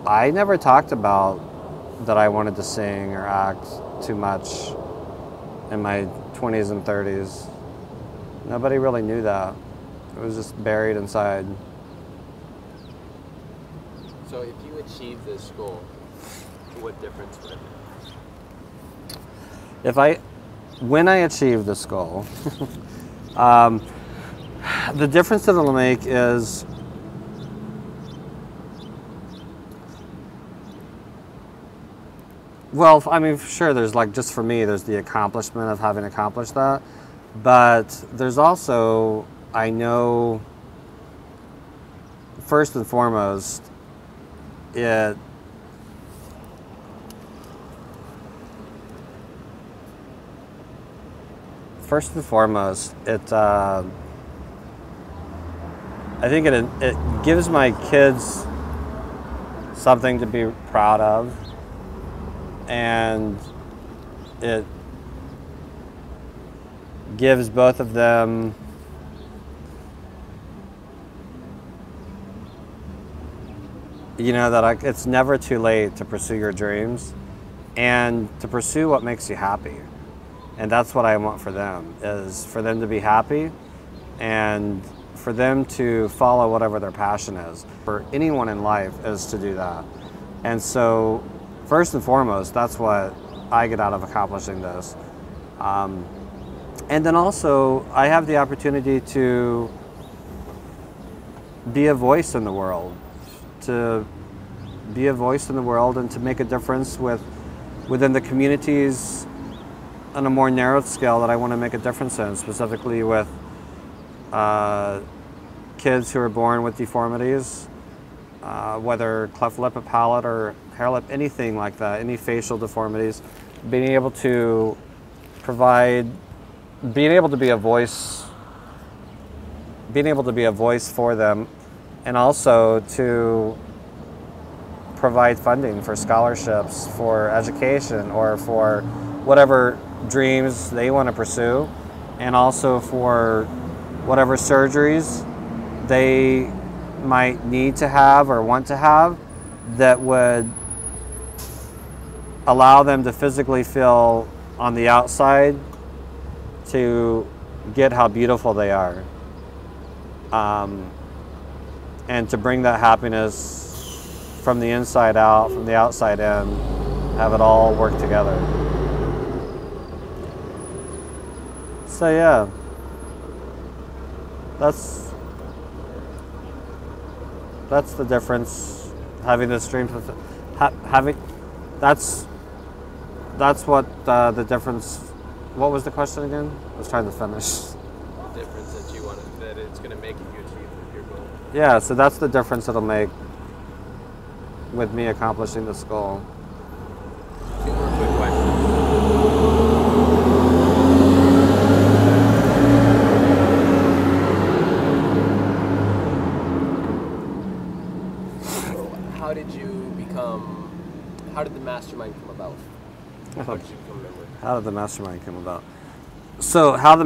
I never talked about that I wanted to sing or act too much in my 20s and 30s. Nobody really knew that. It was just buried inside. So if you achieve this goal, what difference would it make? When I achieve this goal, the difference that it'll make is, well, I mean, sure, there's like, just for me, there's the accomplishment of having accomplished that. But there's also, I know, first and foremost, it I think it gives my kids something to be proud of, and it gives both of them that it's never too late to pursue your dreams and to pursue what makes you happy. And that's what I want for them, is for them to be happy and for them to follow whatever their passion is. For anyone in life is to do that. And so, first and foremost, that's what I get out of accomplishing this. And then also, I have the opportunity to be a voice in the world, and to make a difference within the communities on a more narrow scale that I want to make a difference in, specifically with kids who are born with deformities, whether cleft lip, palate, or hair lip, anything like that, any facial deformities, being able to be a voice for them, and also to provide funding for scholarships, for education, or for whatever dreams they want to pursue, and also for whatever surgeries they might need to have or want to have that would allow them to physically feel on the outside to get how beautiful they are, and to bring that happiness from the inside out, from the outside in, have it all work together. So yeah, that's the difference. Having this dream, that's what the difference. What was the question again? I was trying to finish. The difference that it's going to make if you achieve your goal. Yeah, so that's the difference it'll make with me accomplishing this goal. Two more quick questions. How did the mastermind come about? How did you become a member? How did the mastermind come about? So how the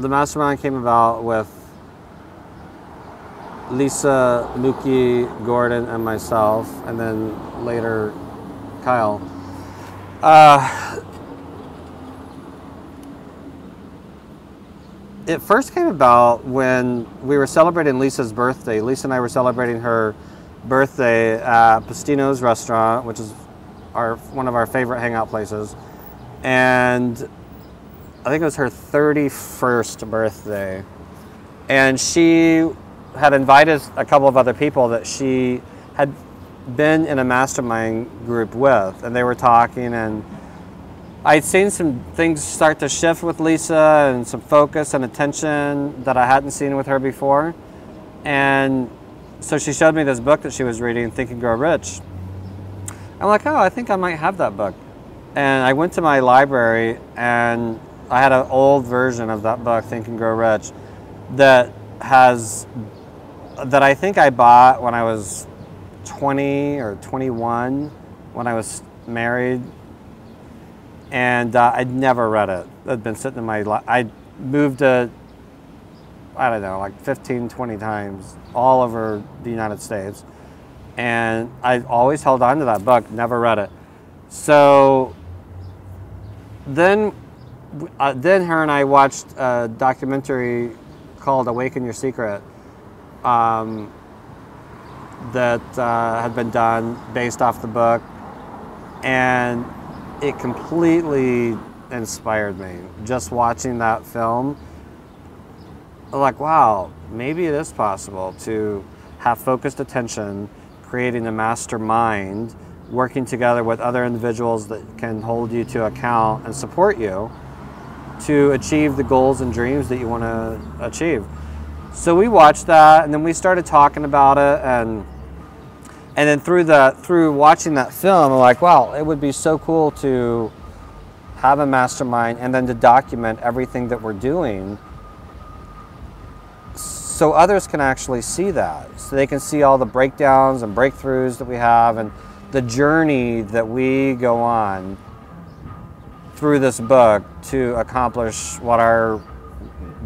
mastermind came about with Lisa, Mookie, Gordon, and myself, and then later Kyle. It first came about when we were celebrating Lisa's birthday. Lisa and I were celebrating her birthday at Pastino's restaurant, which is one of our favorite hangout places. And I think it was her 31st birthday. And she had invited a couple of other people that she had been in a mastermind group with, and they were talking, and I'd seen some things start to shift with Lisa and some focus and attention that I hadn't seen with her before. And so she showed me this book that she was reading, Think and Grow Rich. I'm like, oh, I think I might have that book. And I went to my library, and I had an old version of that book, Think and Grow Rich, that I think I bought when I was 20 or 21, when I was married. And I'd never read it. It had been sitting in my I moved it, I don't know, like 15, 20 times all over the United States. And I always held on to that book, never read it. So then her and I watched a documentary called Awaken Your Secret that had been done based off the book, and it completely inspired me. Just watching that film, like, wow, maybe it is possible to have focused attention, creating a mastermind, working together with other individuals that can hold you to account and support you to achieve the goals and dreams that you want to achieve. So we watched that, and then we started talking about it, and then through watching that film, I'm like, wow, it would be so cool to have a mastermind and then to document everything that we're doing so others can actually see that. So they can see all the breakdowns and breakthroughs that we have and the journey that we go on through this book to accomplish what our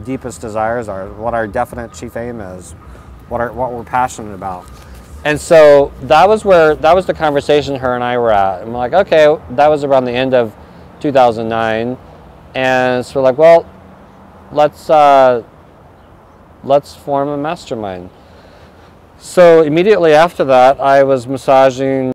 deepest desires are, what our definite chief aim is, what we're passionate about. And so that was the conversation her and I were at. And we're like, okay, that was around the end of 2009. And so we're like, well, let's form a mastermind. So immediately after that, I was massaging